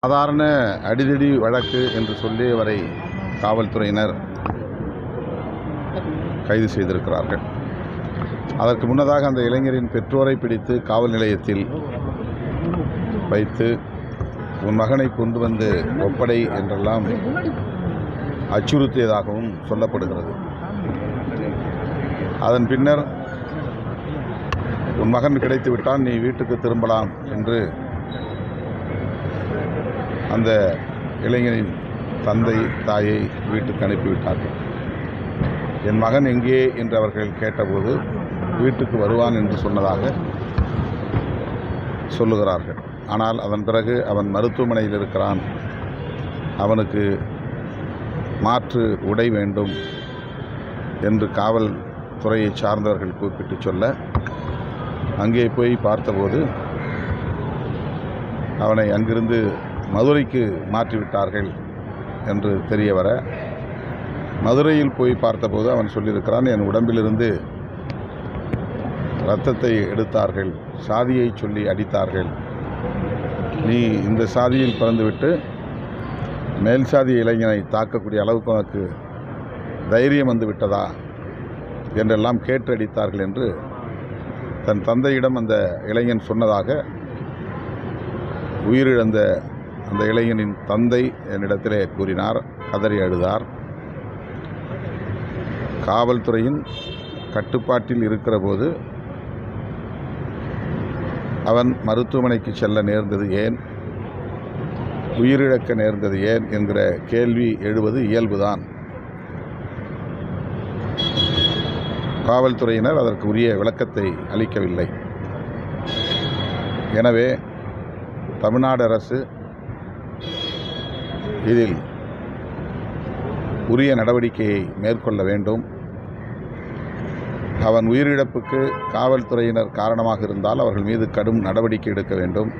சாதாரண அடிதடி வழக்கு என்று சொல்லி அவரை காவல்துறையினர் கைது செய்திருக்கிறார்கள். அதற்கு முன்னதாக அந்த இளைஞரின் பெற்றோரை பிடித்து காவல் நிலையத்தில் வைத்து உன் மகனை கொண்டு வந்து ஒப்படை என்றெல்லாம் அச்சுறுத்தியதாகவும் சொல்லப்படுகிறது. அதன் பின்னர் உன் மகன் கிடைத்து விட்டான், நீ வீட்டுக்கு திரும்பலாம் என்று அந்த இளைஞனின் தந்தை தாயை வீட்டுக்கு அனுப்பிவிட்டார்கள். என் மகன் எங்கே என்று அவர்கள் கேட்டபோது வீட்டுக்கு வருவான் என்று சொன்னதாக சொல்லுகிறார்கள். ஆனால் அதன் பிறகு அவன் மருத்துவமனையில் இருக்கிறான், அவனுக்கு மாற்று உடை வேண்டும் என்று காவல்துறையை சார்ந்தவர்கள் கூப்பிட்டு சொல்ல அங்கே போய் பார்த்தபோது அவனை அங்கிருந்து மதுரைக்கு மாற்றிவிட்டார்கள் என்று தெரிய வர, மதுரையில் போய் பார்த்தபோது அவன் சொல்லியிருக்கிறான், என் உடம்பிலிருந்து இரத்தத்தை எடுத்தார்கள், சாதியை சொல்லி அடித்தார்கள், நீ இந்த சாதியில் பிறந்துவிட்டு மேல் சாதி இளைஞனை தாக்கக்கூடிய அளவுக்கு உனக்கு தைரியம் வந்து விட்டதா என்றெல்லாம் கேட்டு அடித்தார்கள் என்று தன் தந்தையிடம் அந்த இளைஞன் சொன்னதாக உயிரிழந்த அந்த இளைஞனின் தந்தை என்னிடத்திலே கூறினார். கதறி அழுதார். காவல்துறையின் கட்டுப்பாட்டில் இருக்கிற போது அவன் மருத்துவமனைக்கு செல்ல நேர்ந்தது ஏன், உயிரிழக்க நேர்ந்தது ஏன் என்கிற கேள்வி எழுவது இயல்புதான். காவல்துறையினர் அதற்கு உரிய விளக்கத்தை அளிக்கவில்லை. எனவே தமிழ்நாடு அரசு இதில் உரிய நடவடிக்கையை மேற்கொள்ள வேண்டும். அவன் உயிரிழப்புக்கு காவல்துறையினர் காரணமாக இருந்தால் அவர்கள் மீது கடும் நடவடிக்கை எடுக்க வேண்டும்.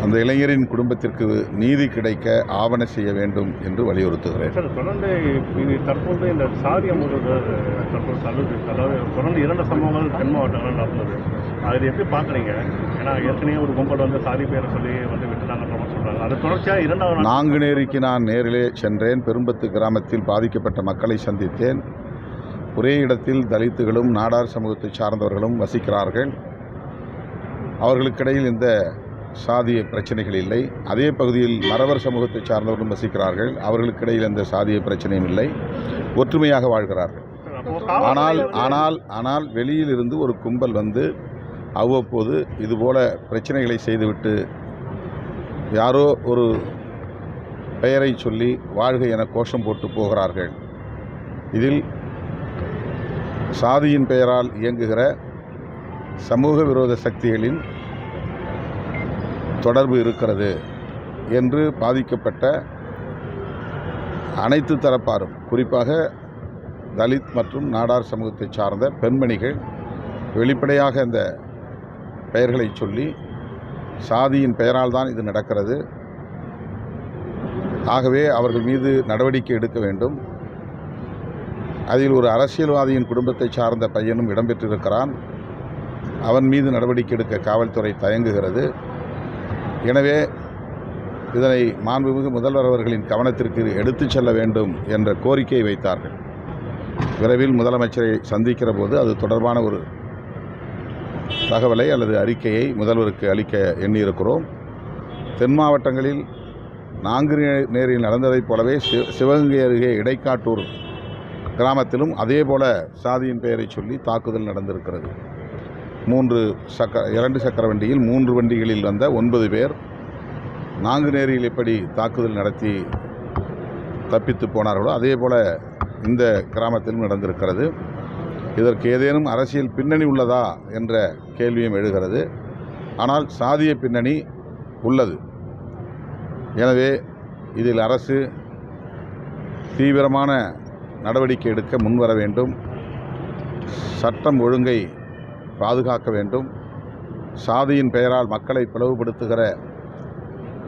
அந்த இளைஞரின் குடும்பத்திற்கு நீதி கிடைக்க ஆவண செய்ய வேண்டும் என்று வலியுறுத்துகிறேன். தொடர்ந்து தற்போது இந்த சாதிய தொடர்ந்து 2 சம்பவங்கள் தென் மாவட்டங்கள் நடந்தது. அது எப்படி பார்க்குறீங்க? ஏன்னா ஏற்கனவே ஒரு கும்பல் வந்து சாதி பேரை சொல்லி வந்து விட்டுனாங்கன்னு சொல்கிறாங்க. அது தொடர்ச்சியாக 2வது நாங்குநேரிக்கு நான் நேரிலே சென்றேன். பெரும்பத்து கிராமத்தில் பாதிக்கப்பட்ட மக்களை சந்தித்தேன். ஒரே இடத்தில் தலித்துகளும் நாடார் சமூகத்தை சார்ந்தவர்களும் வசிக்கிறார்கள். அவர்களுக்கிடையில் இந்த சாதிய பிரச்சனைகள் இல்லை. அதே பகுதியில் மறவர் சமூகத்தை சார்ந்தவர்களும் வசிக்கிறார்கள். அவர்களுக்கிடையில் எந்த சாதிய பிரச்சனையும் இல்லை. ஒற்றுமையாக வாழ்கிறார்கள். ஆனால் வெளியில் இருந்து ஒரு கும்பல் வந்து அவ்வப்போது இதுபோல பிரச்சனைகளை செய்துவிட்டு யாரோ ஒரு பெயரை சொல்லி வாழ்க என கோஷம் போட்டு போகிறார்கள். இதில் சாதியின் பெயரால் இயங்குகிற சமூக விரோத சக்திகளின் தொடர்பு இருக்கிறது என்று பாதிக்கப்பட்ட அனைத்து தரப்பாரும், குறிப்பாக தலித் மற்றும் நாடார் சமூகத்தை சார்ந்த பெண்மணிகள் வெளிப்படையாக இந்த பெயர்களை சொல்லி சாதியின் பெயரால் தான் இது நடக்கிறது, ஆகவே அவர்கள் மீது நடவடிக்கை எடுக்க வேண்டும். அதில் ஒரு அரசியல்வாதியின் குடும்பத்தை சார்ந்த பையனும் இடம்பெற்றிருக்கிறான். அவன் மீது நடவடிக்கை எடுக்க காவல்துறை தயங்குகிறது. எனவே இதனை மாண்புமிகு முதல்வர் அவர்களின் கவனத்திற்கு எடுத்துச் செல்ல வேண்டும் என்ற கோரிக்கையை வைத்தார்கள். விரைவில் முதலமைச்சரை சந்திக்கிற போது அது தொடர்பான ஒரு தகவலை அல்லது அறிக்கையை முதல்வருக்கு அளிக்க எண்ணியிருக்கிறோம். தென் மாவட்டங்களில் நாங்குநேரில் நடந்ததைப் போலவே சிவகங்கை அருகே இடைக்காட்டூர் கிராமத்திலும் அதே போல சாதியின் பெயரை சொல்லி தாக்குதல் நடந்திருக்கிறது. 2 சக்கர வண்டியில் 3 வண்டிகளில் வந்த 9 பேர் நாங்குநேரியில் எப்படி தாக்குதல் நடத்தி தப்பித்து போனார்களோ அதே போல இந்த கிராமத்திலும் நடந்திருக்கிறது. இதற்கு ஏதேனும் அரசியல் பின்னணி உள்ளதா என்ற கேள்வியும் எழுகிறது. ஆனால் சாதிய பின்னணி உள்ளது. எனவே இதில் அரசு தீவிரமான நடவடிக்கை எடுக்க முன்வர வேண்டும். சட்டம் ஒழுங்கை பாதுகாக்க வேண்டும். சாதியின் பெயரால் மக்களை பிளவுபடுத்துகிற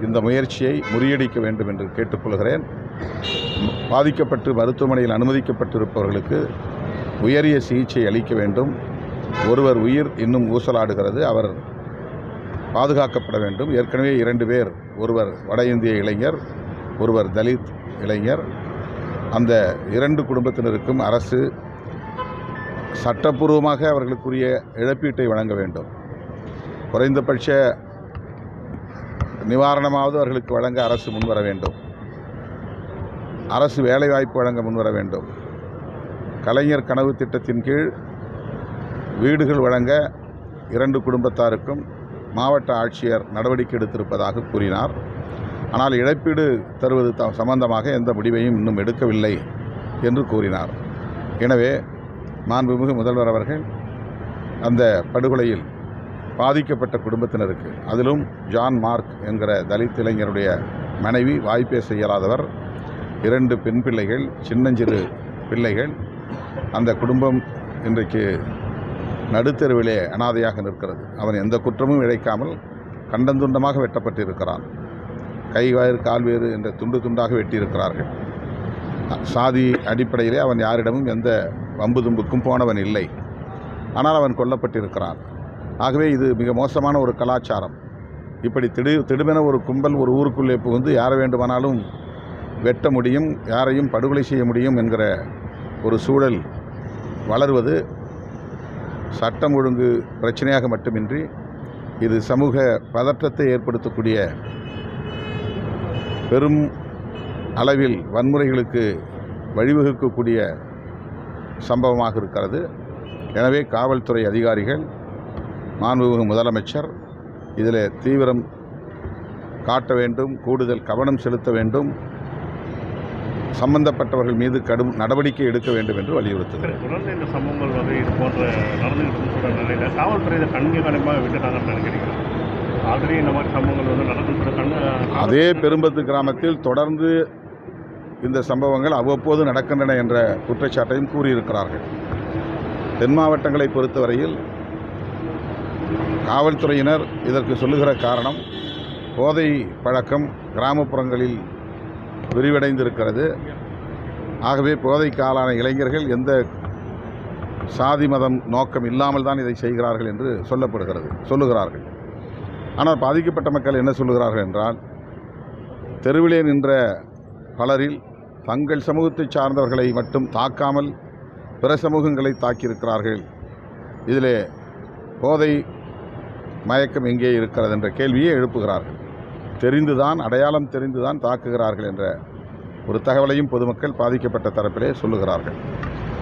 இந்த முயற்சியை முறியடிக்க வேண்டும் என்று கேட்டுக்கொள்கிறேன். பாதிக்கப்பட்டு மருத்துவமனையில் அனுமதிக்கப்பட்டிருப்பவர்களுக்கு உயரிய சிகிச்சை அளிக்க வேண்டும். ஒருவர் உயிர் இன்னும் ஊசலாடுகிறது. அவர் பாதுகாக்கப்பட வேண்டும். ஏற்கனவே 2 பேர், ஒருவர் வட இந்திய இளைஞர், ஒருவர் தலித் இளைஞர். அந்த 2 குடும்பத்தினருக்கும் அரசு சட்டப்பூர்வமாக அவர்களுக்குரிய இழப்பீட்டை வழங்க வேண்டும். குறைந்தபட்ச நிவாரணமாவது அவர்களுக்கு வழங்க அரசு முன்வர வேண்டும். அரசு வேலைவாய்ப்பு வழங்க முன்வர வேண்டும். கலைஞர் கனவு திட்டத்தின் கீழ் வீடுகள் வழங்க 2 குடும்பத்தாருக்கும் மாவட்ட ஆட்சியர் நடவடிக்கை எடுத்திருப்பதாக கூறினார். ஆனால் இழப்பீடு தருவது சம்பந்தமாக எந்த முடிவையும் இன்னும் எடுக்கவில்லை என்று கூறினார். எனவே மாண்புமிகு முதல்வர் அவர்கள் அந்த படுகொலையில் பாதிக்கப்பட்ட குடும்பத்தினருக்கு, அதிலும் ஜான் மார்க் என்கிற தலித் இளைஞருடைய மனைவி வாய்ப்பேச இயலாதவர், 2 பெண் பிள்ளைகள், சின்னஞ்சிறு பிள்ளைகள். அந்த குடும்பம் இன்றைக்கு நடுத்தெருவிலே அனாதையாக நிற்கிறது. அவன் எந்த குற்றமும் இழைக்காமல் கண்டந்துண்டமாக வெட்டப்பட்டிருக்கிறான். கை வேறு கால் வேறு என்ற துண்டு துண்டாக வெட்டியிருக்கிறார்கள். சாதி அடிப்படையிலே அவன் யாரிடமும் எந்த வம்பு தும்புக்கும் போனவன் இல்லை. ஆனால் அவன் கொல்லப்பட்டிருக்கிறான். ஆகவே இது மிக மோசமான ஒரு கலாச்சாரம். இப்படி திடுமென ஒரு கும்பல் ஒரு ஊருக்குள்ளே புகுந்து யாரை வேண்டுமானாலும் வெட்ட முடியும், யாரையும் படுகொலை செய்ய முடியும் என்கிற ஒரு சூழல் வளர்வது சட்டம் ஒழுங்கு பிரச்சனையாக மட்டுமின்றி இது சமூக பதற்றத்தை ஏற்படுத்தக்கூடிய, பெரும் அளவில் வன்முறைகளுக்கு வழிவகுக்கக்கூடிய சம்பவமாக இருக்கிறது. எனவே காவல்துறை அதிகாரிகள், மாண்புமிகு முதலமைச்சர் இதில் தீவிரம் காட்ட வேண்டும், கூடுதல் கவனம் செலுத்த வேண்டும், சம்பந்தப்பட்டவர்கள் மீது கடும் நடவடிக்கை எடுக்க வேண்டும் என்று வலியுறுத்துகிறேன். தொடர்ந்து இந்த சம்பவங்கள் வந்து இது போன்ற நடந்துகிட்டு நிலையில் காவல்துறை இதை கண்காணிப்பாக விட்டுட்டாங்கன்னு நினைக்கிறீங்க? ஆல்ரெடி இந்த மாதிரி சம்பவங்கள் வந்து நடந்து அதே பெரும்பத்து கிராமத்தில் தொடர்ந்து இந்த சம்பவங்கள் அவ்வப்போது நடக்கின்றன என்ற குற்றச்சாட்டையும் கூறியிருக்கிறார்கள். தென் மாவட்டங்களை பொறுத்தவரையில் காவல்துறையினர் இதற்கு சொல்லுகிற காரணம், போதை பழக்கம் கிராமப்புறங்களில் விரிவடைந்திருக்கிறது. ஆகவே போதைக்கு ஆளான இளைஞர்கள் எந்த சாதி மதம் நோக்கம் இல்லாமல் தான் இதை செய்கிறார்கள் என்று சொல்லுகிறார்கள். ஆனால் பாதிக்கப்பட்ட மக்கள் என்ன சொல்லுகிறார்கள் என்றால், தெருவிலே நின்ற பலரில் தங்கள் சமூகத்தை சார்ந்தவர்களை மட்டும் தாக்காமல் பிற சமூகங்களை தாக்கியிருக்கிறார்கள். இதிலே போதை மயக்கம் எங்கே இருக்கிறது என்ற கேள்வியை எழுப்புகிறார்கள். அடையாளம் தெரிந்துதான் தாக்குகிறார்கள் என்ற ஒரு தகவலையும் பொதுமக்கள் பாதிக்கப்பட்ட தரப்பிலே சொல்லுகிறார்கள்.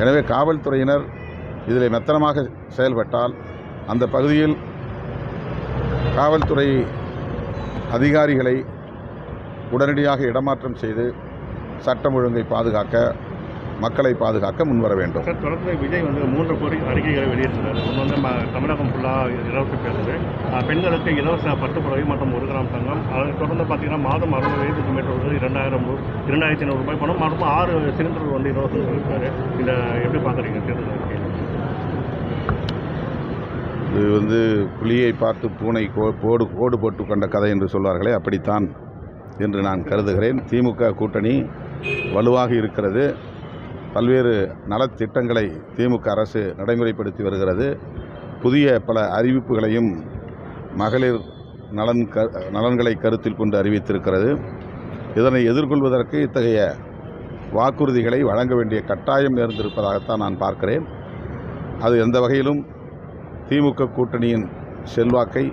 எனவே காவல்துறையினர் இதில் மெத்தனமாக செயல்பட்டால் அந்த பகுதியில் காவல்துறை அதிகாரிகளை உடனடியாக இடமாற்றம் செய்து சட்டம் ஒழுங்கை பாதுகாக்க, மக்களை பாதுகாக்க முன்வர வேண்டும். சார், தொடர்ந்து விஜய் வந்து 3 அறிக்கைகளை வெளியிட்டிருந்தார். ஒன்று வந்து தமிழகம் ஃபுல்லாக இலவச பேருந்து, பெண்களுக்கு இலவச பட்டுப்புடவை மற்றும் 1 கிராம் தங்கம். அதை தொடர்ந்து பார்த்தீங்கன்னா மாதம் 60 வயதுக்கு மேற்பட்டது 2500 ரூபாய் பணம் மற்றும் 6 சிலிண்டர் வந்து இலவசம் சொல்லியிருக்காரு. இதை எப்படி பார்க்குறீங்க தேர்தல் அறிக்கை? இது வந்து புலியை பார்த்து பூனை கோடு போட்டு கொண்ட கதை என்று சொல்வார்களே, அப்படித்தான் என்று நான் கருதுகிறேன். திமுக கூட்டணி வலுவாக இருக்கிறது. பல்வேறு நலத்திட்டங்களை திமுக அரசு நடைமுறைப்படுத்தி வருகிறது. புதிய பல அறிவிப்புகளையும் மகளிர் நலன்களை கருத்தில் கொண்டு அறிவித்திருக்கிறது. இதனை எதிர்கொள்வதற்கு இத்தகைய வாக்குறுதிகளை வழங்க வேண்டிய கட்டாயம் நேர்ந்திருப்பதாகத்தான் நான் பார்க்கிறேன். அது எந்த வகையிலும் திமுக கூட்டணியின் செல்வாக்கை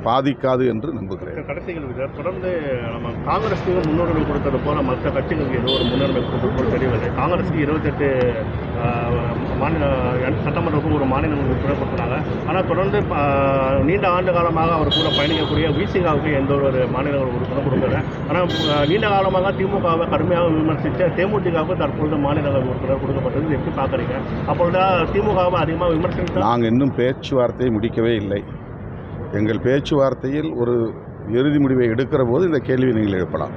பாதிக்காது என்று நம்புகிறேன். கடைசிகள் தொடர்ந்து நம்ம காங்கிரஸுக்கு முன்னுரிமை கொடுத்தது போல மற்ற கட்சிகளுக்கு ஏதோ ஒரு முன்னுரிமை கொடுத்தது போல தெரியவில்லை. காங்கிரஸுக்கு 28 மாநில சட்டமன்றத்துக்கும் ஒரு மாநிலம் உறுப்பினர் கொடுத்தாங்க. ஆனால் தொடர்ந்து நீண்ட ஆண்டு காலமாக அவர் கூட பயணிக்கக்கூடிய விசிகாவுக்கு எந்த ஒரு மாநில உறுப்பினர் கொடுக்கல. ஆனால் நீண்ட காலமாக திமுகவை கடுமையாக விமர்சித்த தேமுதிகவுக்கு தற்பொழுது மாநில உறுப்பினர் கொடுக்கப்பட்டது எப்படி பார்க்குறீங்க? அப்பொழுது திமுகவை அதிகமாக விமர்சித்து நாங்கள் இன்னும் பேச்சுவார்த்தையை முடிக்கவே இல்லை. எங்கள் பேச்சுவார்த்தையில் ஒரு இறுதி முடிவை எடுக்கிற போது இந்த கேள்வி நீங்கள் எழுப்பலாம்.